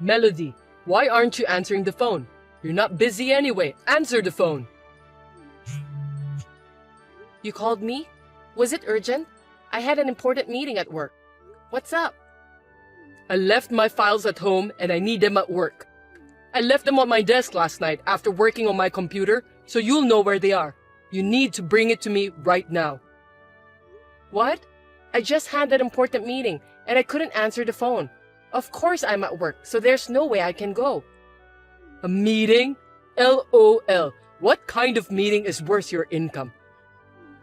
Melody, why aren't you answering the phone? You're not busy anyway. Answer the phone. You called me? Was it urgent? I had an important meeting at work. What's up? I left my files at home and I need them at work. I left them on my desk last night after working on my computer, so you'll know where they are. You need to bring it to me right now. What? I just had that important meeting and I couldn't answer the phone. Of course I'm at work, so there's no way I can go. A meeting? LOL. What kind of meeting is worth your income?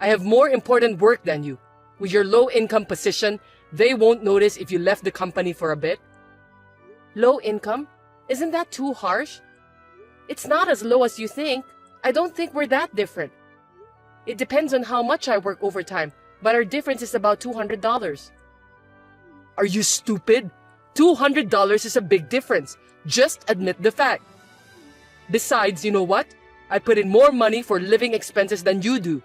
I have more important work than you. With your low income position, they won't notice if you left the company for a bit. Low income? Isn't that too harsh? It's not as low as you think. I don't think we're that different. It depends on how much I work overtime, but our difference is about $200. Are you stupid? $200 is a big difference. Just admit the fact. Besides, you know what? I put in more money for living expenses than you do.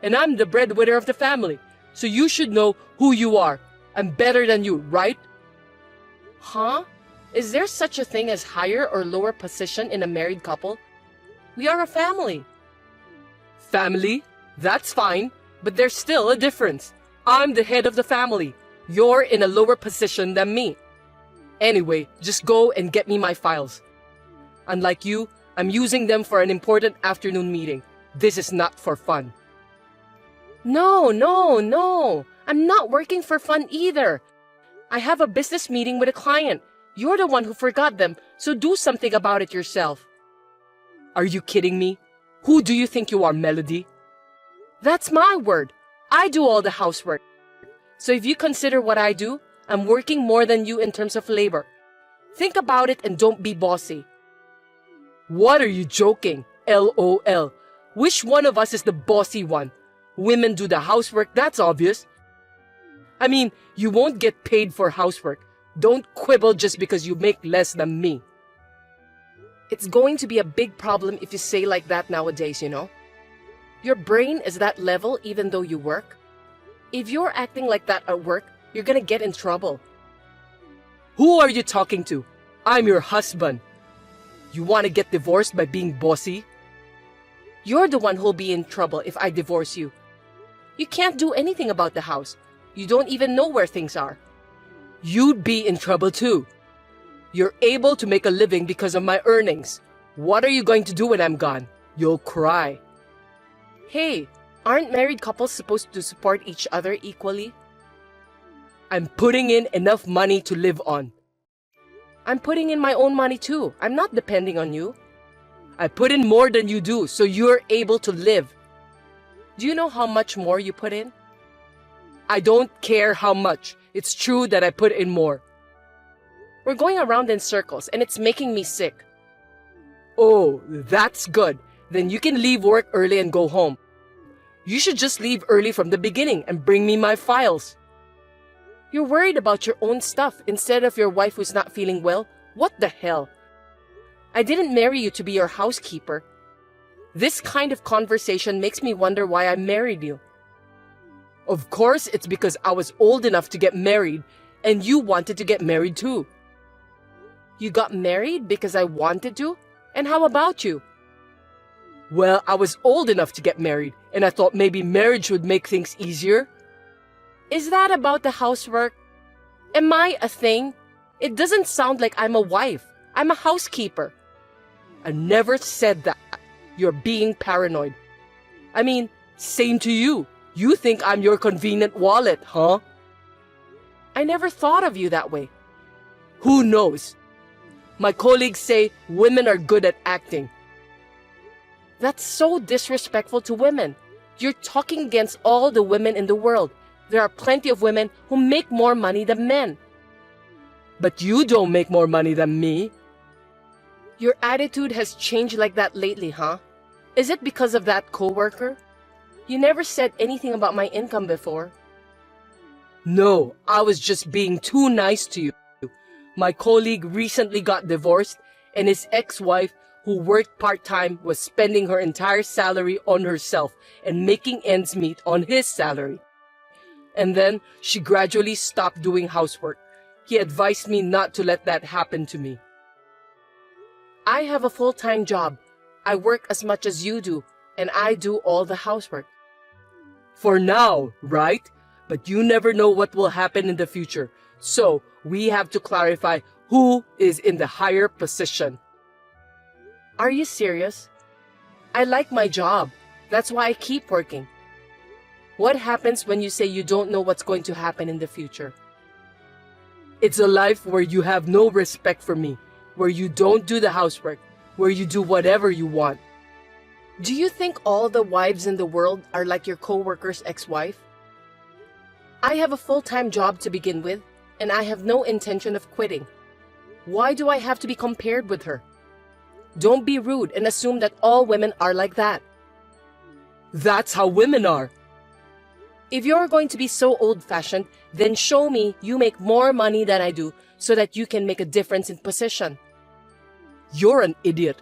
And I'm the breadwinner of the family. So you should know who you are. I'm better than you, right? Huh? Is there such a thing as higher or lower position in a married couple? We are a family. Family? That's fine. But there's still a difference. I'm the head of the family. You're in a lower position than me. Anyway, just go and get me my files. Unlike you, I'm using them for an important afternoon meeting. This is not for fun. No. I'm not working for fun either. I have a business meeting with a client. You're the one who forgot them, so do something about it yourself. Are you kidding me? Who do you think you are, Melody? That's my word. I do all the housework. So if you consider what I do, I'm working more than you in terms of labor. Think about it and don't be bossy. What are you joking? LOL. Which one of us is the bossy one? Women do the housework, that's obvious. I mean, you won't get paid for housework. Don't quibble just because you make less than me. It's going to be a big problem if you say like that nowadays, you know? Your brain is that level even though you work. If you're acting like that at work, you're gonna get in trouble. Who are you talking to? I'm your husband. You want to get divorced by being bossy? You're the one who'll be in trouble if I divorce you. You can't do anything about the house. You don't even know where things are. You'd be in trouble too. You're able to make a living because of my earnings. What are you going to do when I'm gone? You'll cry. Hey, aren't married couples supposed to support each other equally? I'm putting in enough money to live on. I'm putting in my own money too. I'm not depending on you. I put in more than you do, so you're able to live. Do you know how much more you put in? I don't care how much. It's true that I put in more. We're going around in circles and it's making me sick. Oh, that's good. Then you can leave work early and go home. You should just leave early from the beginning and bring me my files. You're worried about your own stuff instead of your wife who's not feeling well. What the hell? I didn't marry you to be your housekeeper. This kind of conversation makes me wonder why I married you. Of course, it's because I was old enough to get married and you wanted to get married too. You got married because I wanted to? And how about you? Well, I was old enough to get married and I thought maybe marriage would make things easier. Is that about the housework? Am I a thing? It doesn't sound like I'm a wife. I'm a housekeeper. I never said that. You're being paranoid. I mean, same to you. You think I'm your convenient wallet, huh? I never thought of you that way. Who knows? My colleagues say women are good at acting. That's so disrespectful to women. You're talking against all the women in the world. There are plenty of women who make more money than men. But you don't make more money than me. Your attitude has changed like that lately, huh? Is it because of that coworker? You never said anything about my income before. No, I was just being too nice to you. My colleague recently got divorced and his ex-wife, who worked part-time, was spending her entire salary on herself and making ends meet on his salary. And then she gradually stopped doing housework. He advised me not to let that happen to me. I have a full-time job. I work as much as you do, and I do all the housework. For now, right? But you never know what will happen in the future. So, we have to clarify who is in the higher position. Are you serious? I like my job. That's why I keep working. What happens when you say you don't know what's going to happen in the future? It's a life where you have no respect for me, where you don't do the housework, where you do whatever you want. Do you think all the wives in the world are like your co-worker's ex-wife? I have a full-time job to begin with, and I have no intention of quitting. Why do I have to be compared with her? Don't be rude and assume that all women are like that. That's how women are. If you're going to be so old-fashioned, then show me you make more money than I do so that you can make a difference in position. You're an idiot.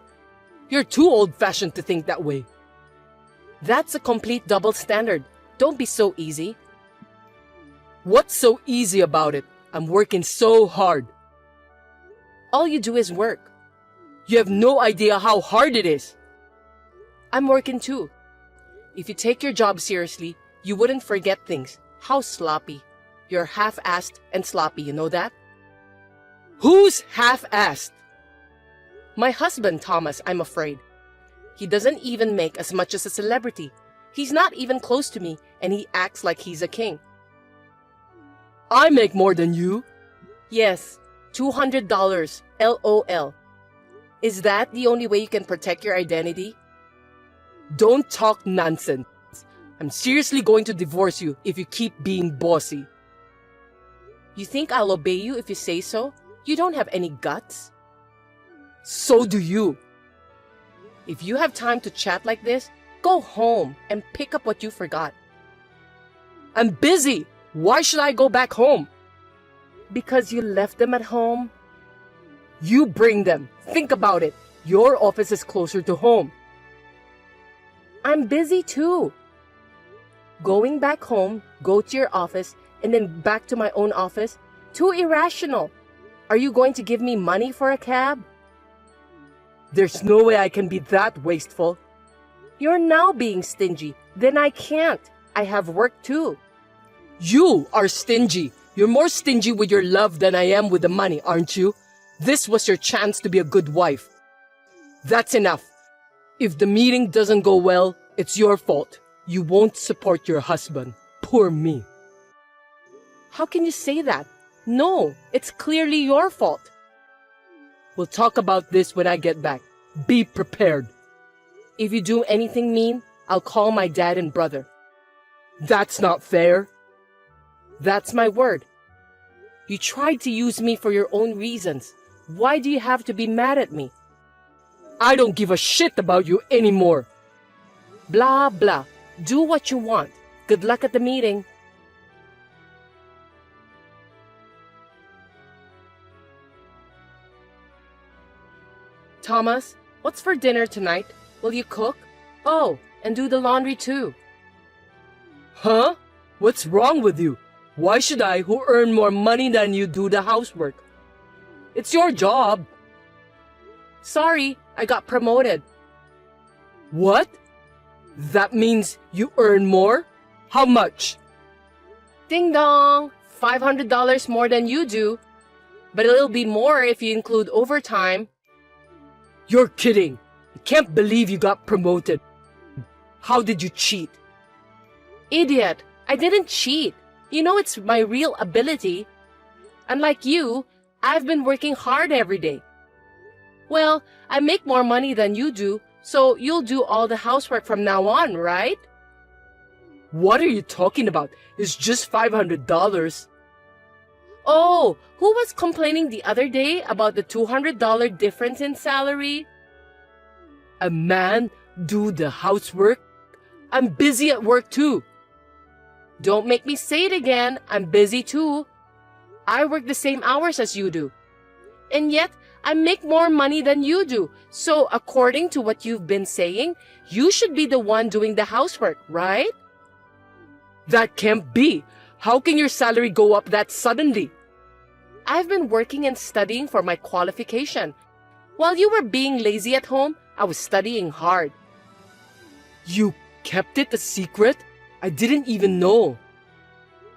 You're too old-fashioned to think that way. That's a complete double standard. Don't be so easy. What's so easy about it? I'm working so hard. All you do is work. You have no idea how hard it is. I'm working too. If you take your job seriously, you wouldn't forget things. How sloppy. You're half-assed and sloppy, you know that? Who's half-assed? My husband, Thomas, I'm afraid. He doesn't even make as much as a celebrity. He's not even close to me, and he acts like he's a king. I make more than you. Yes, $200, LOL. Is that the only way you can protect your identity? Don't talk nonsense. I'm seriously going to divorce you if you keep being bossy. You think I'll obey you if you say so? You don't have any guts. So do you. If you have time to chat like this, go home and pick up what you forgot. I'm busy. Why should I go back home? Because you left them at home? You bring them. Think about it. Your office is closer to home. I'm busy too. Going back home, go to your office, and then back to my own office? Too irrational. Are you going to give me money for a cab? There's no way I can be that wasteful. You're now being stingy. Then I can't. I have work too. You are stingy. You're more stingy with your love than I am with the money, aren't you? This was your chance to be a good wife. That's enough. If the meeting doesn't go well, it's your fault. You won't support your husband. Poor me. How can you say that? No, it's clearly your fault. We'll talk about this when I get back. Be prepared. If you do anything mean, I'll call my dad and brother. That's not fair. That's my word. You tried to use me for your own reasons. Why do you have to be mad at me? I don't give a shit about you anymore. Blah, blah. Do what you want. Good luck at the meeting. Thomas, what's for dinner tonight? Will you cook? Oh, and do the laundry too. Huh? What's wrong with you? Why should I, who earn more money than you, do the housework? It's your job. Sorry, I got promoted. What? That means you earn more? How much? Ding dong! $500 more than you do. But it'll be more if you include overtime. You're kidding. I can't believe you got promoted. How did you cheat? Idiot! I didn't cheat. You know it's my real ability. Unlike you, I've been working hard every day. Well, I make more money than you do, so you'll do all the housework from now on, right? What are you talking about? It's just $500. Oh, who was complaining the other day about the $200 difference in salary? A man do the housework? I'm busy at work too. Don't make me say it again. I'm busy too. I work the same hours as you do. And yet, I make more money than you do. So, according to what you've been saying, you should be the one doing the housework, right? That can't be. How can your salary go up that suddenly? I've been working and studying for my qualification. While you were being lazy at home, I was studying hard. You kept it a secret? I didn't even know.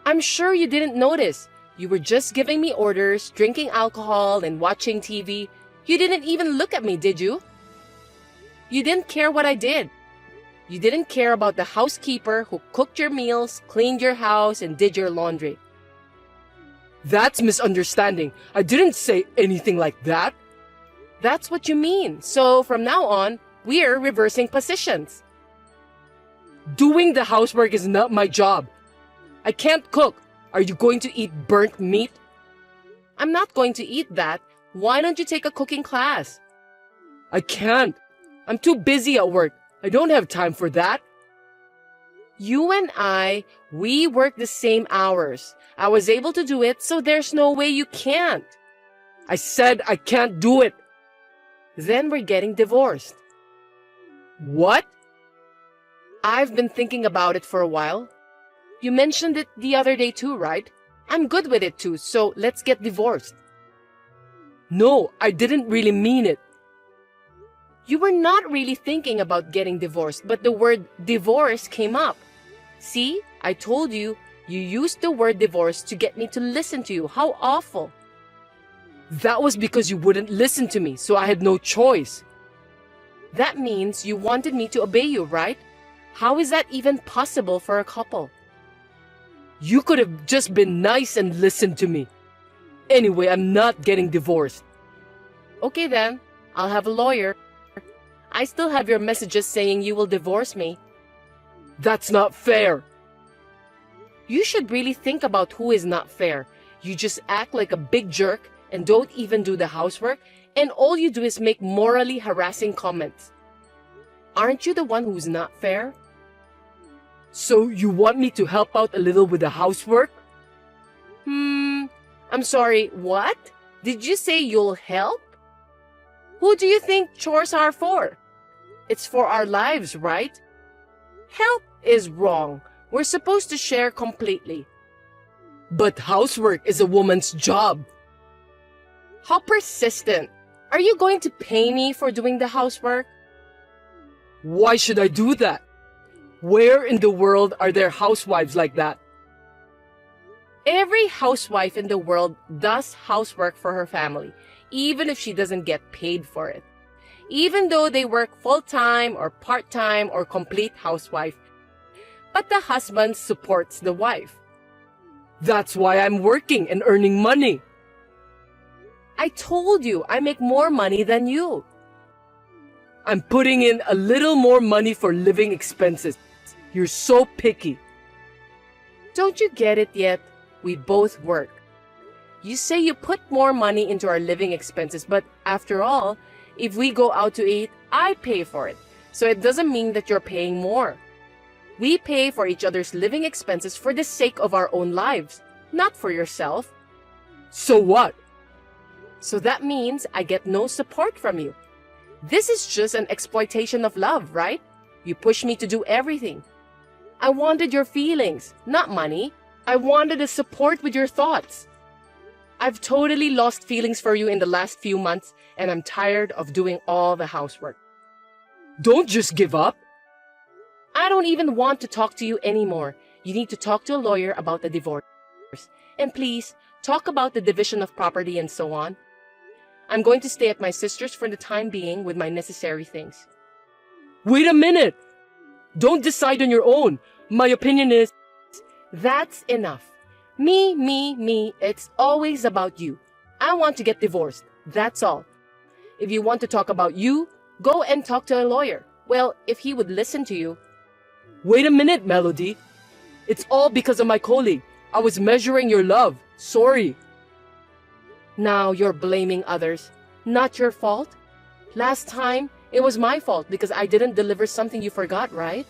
I'm sure you didn't notice. You were just giving me orders, drinking alcohol, and watching TV. You didn't even look at me, did you? You didn't care what I did. You didn't care about the housekeeper who cooked your meals, cleaned your house, and did your laundry. That's misunderstanding. I didn't say anything like that. That's what you mean. So from now on, we're reversing positions. Doing the housework is not my job. I can't cook. Are you going to eat burnt meat? I'm not going to eat that. Why don't you take a cooking class? I can't. I'm too busy at work. I don't have time for that. You and we work the same hours. I was able to do it, so there's no way you can't. I said I can't do it. Then we're getting divorced. What? I've been thinking about it for a while. You mentioned it the other day too, right? I'm good with it too, so let's get divorced. No, I didn't really mean it. You were not really thinking about getting divorced, but the word divorce came up. See, I told you, you used the word divorce to get me to listen to you. How awful. That was because you wouldn't listen to me, so I had no choice. That means you wanted me to obey you, right? How is that even possible for a couple? You could have just been nice and listened to me. Anyway, I'm not getting divorced. Okay then, I'll have a lawyer. I still have your messages saying you will divorce me. That's not fair. You should really think about who is not fair. You just act like a big jerk and don't even do the housework, and all you do is make morally harassing comments. Aren't you the one who's not fair? So you want me to help out a little with the housework? I'm sorry, what? Did you say you'll help? Who do you think chores are for? It's for our lives, right? Help is wrong. We're supposed to share completely. But housework is a woman's job. How persistent. Are you going to pay me for doing the housework? Why should I do that? Where in the world are there housewives like that? Every housewife in the world does housework for her family, even if she doesn't get paid for it. Even though they work full-time or part-time or complete housewife. But the husband supports the wife. That's why I'm working and earning money. I told you I make more money than you. I'm putting in a little more money for living expenses. You're so picky. Don't you get it yet? We both work. You say you put more money into our living expenses, but after all, if we go out to eat, I pay for it. So it doesn't mean that you're paying more. We pay for each other's living expenses for the sake of our own lives, not for yourself. So what? So that means I get no support from you. This is just an exploitation of love, right? You push me to do everything. I wanted your feelings, not money. I wanted a support with your thoughts. I've totally lost feelings for you in the last few months, and I'm tired of doing all the housework. Don't just give up. I don't even want to talk to you anymore. You need to talk to a lawyer about the divorce. And please, talk about the division of property and so on. I'm going to stay at my sister's for the time being with my necessary things. Wait a minute! Don't decide on your own. My opinion is... That's enough. Me. It's always about you. I want to get divorced. That's all. If you want to talk about you, go and talk to a lawyer. Well, if he would listen to you. Wait a minute, Melody. It's all because of my colleague. I was measuring your love. Sorry. Now you're blaming others. Not your fault. Last time, it was my fault because I didn't deliver something you forgot, right?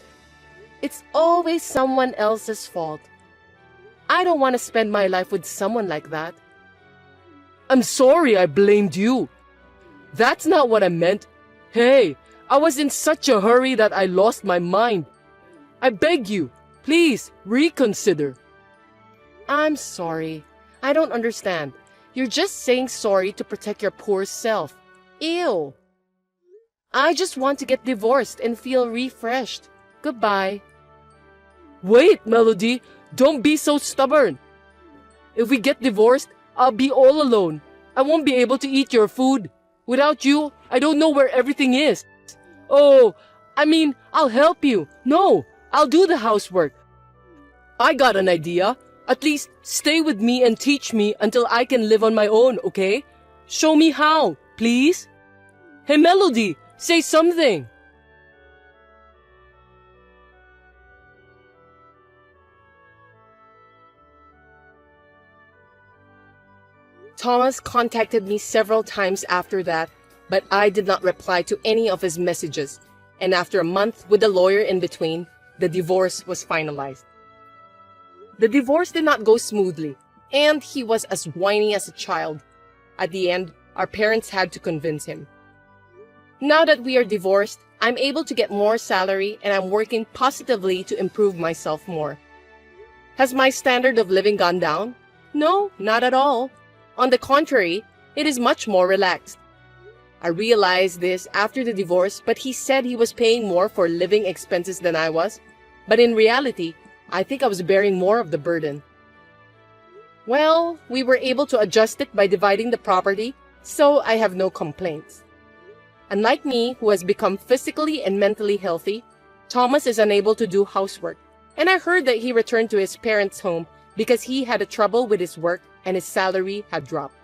It's always someone else's fault. I don't want to spend my life with someone like that. I'm sorry I blamed you. That's not what I meant. Hey, I was in such a hurry that I lost my mind. I beg you, please reconsider. I'm sorry. I don't understand. You're just saying sorry to protect your poor self. Ew. I just want to get divorced and feel refreshed. Goodbye. Wait, Melody, don't be so stubborn. If we get divorced, I'll be all alone. I won't be able to eat your food. Without you, I don't know where everything is. Oh, I'll help you. No, I'll do the housework. I got an idea. At least stay with me and teach me until I can live on my own, okay? Show me how, please. Hey, Melody, say something. Thomas contacted me several times after that, but I did not reply to any of his messages. And after a month with a lawyer in between, the divorce was finalized. The divorce did not go smoothly, and he was as whiny as a child. At the end, our parents had to convince him. Now that we are divorced, I'm able to get more salary and I'm working positively to improve myself more. Has my standard of living gone down? No, not at all. On the contrary, it is much more relaxed. I realized this after the divorce, but he said he was paying more for living expenses than I was. But in reality, I think I was bearing more of the burden. Well, we were able to adjust it by dividing the property, so I have no complaints. Unlike me, who has become physically and mentally healthy, Thomas is unable to do housework. And I heard that he returned to his parents' home because he had a trouble with his work and his salary had dropped.